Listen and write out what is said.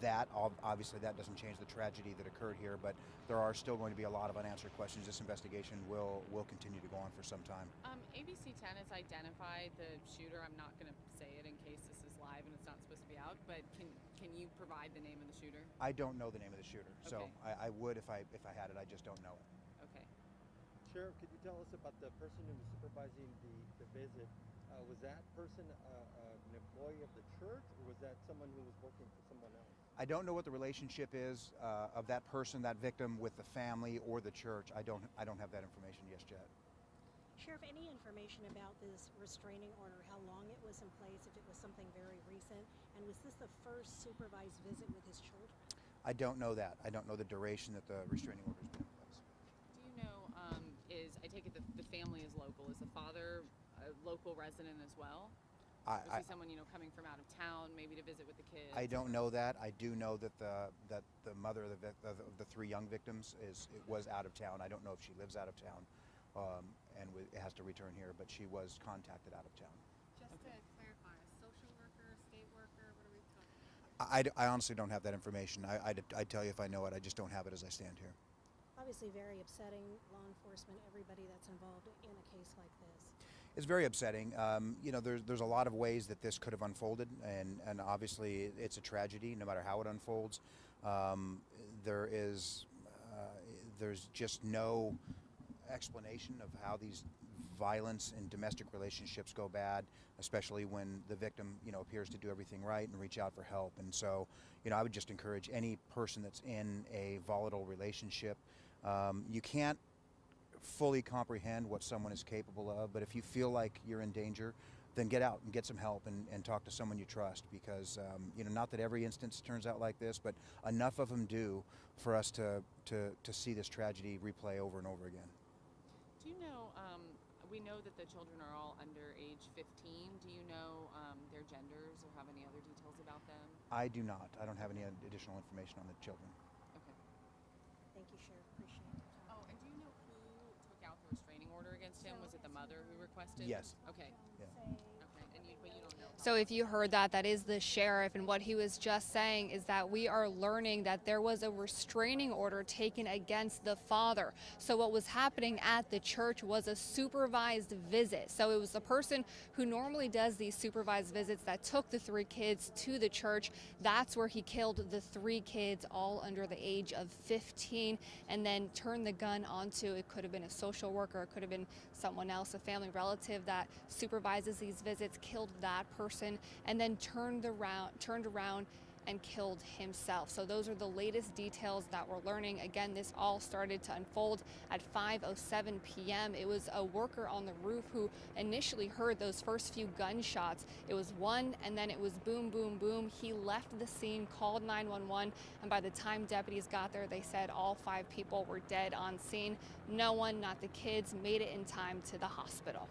Obviously that doesn't change the tragedy that occurred here, but there are still going to be a lot of unanswered questions. This investigation will continue to go on for some time. ABC 10 has identified the shooter. I'm not going to say it in case this is live and it's not supposed to be out, but can you provide the name of the shooter? I don't know the name of the shooter, so Okay. I would if I had it. I just don't know it. Okay. Sheriff, could you tell us about the person who was supervising the visit? Was that person an employee of the church, or was that someone who was working for someone else? I don't know what the relationship is of that person, that victim, with the family or the church. I don't have that information just yet. Sheriff, any information about this restraining order, how long it was in place, if it was something very recent, and was this the first supervised visit with his children? I don't know that. I don't know the duration that the restraining order has been in place. Do you know, I take it the family is local. Is the father a local resident as well? Or is he someone, coming from out of town, maybe to visit with the kids? I don't know that. I do know that the mother of the three young victims was out of town. I don't know if she lives out of town and has to return here, but she was contacted out of town. Just to clarify, a social worker, state worker, what are we talking about? I honestly don't have that information. I'd tell you if I know it. I just don't have it as I stand here. Obviously very upsetting, law enforcement, everybody that's involved in a case like this. It's very upsetting. There's a lot of ways that this could have unfolded, and obviously it's a tragedy no matter how it unfolds. There's just no explanation of how these violence and domestic relationships go bad, especially when the victim, appears to do everything right and reach out for help. And so, I would just encourage any person that's in a volatile relationship. You can't fully comprehend what someone is capable of, but if you feel like you're in danger, then get out and get some help and talk to someone you trust, because not that every instance turns out like this, but enough of them do for us to see this tragedy replay over and over again. Do you know, we know that the children are all under age 15. Do you know their genders or have any other details about them? I do not. I don't have any additional information on the children. Okay. Thank you, Sheriff. Appreciate it. Oh, and do you know who took out the restraining order against him? Was it the mother who requested? Yes. Okay. Yeah. Okay. But you don't know. So if you heard that is the sheriff, and what he was just saying is that we are learning that there was a restraining order taken against the father. So what was happening at the church was a supervised visit. So it was the person who normally does these supervised visits that took the three kids to the church. That's where he killed the three kids, all under the age of 15, and then turned the gun onto, it could have been a social worker, it could have been someone else, a family relative that supervises these visits, killed that person, and then turned around and killed himself. So those are the latest details that we're learning. Again, this all started to unfold at 5:07 p.m. It was a worker on the roof who initially heard those first few gunshots. It was one, and then it was boom, boom, boom. He left the scene, called 911, and by the time deputies got there, they said all 5 people were dead on scene. No one, not the kids, made it in time to the hospital.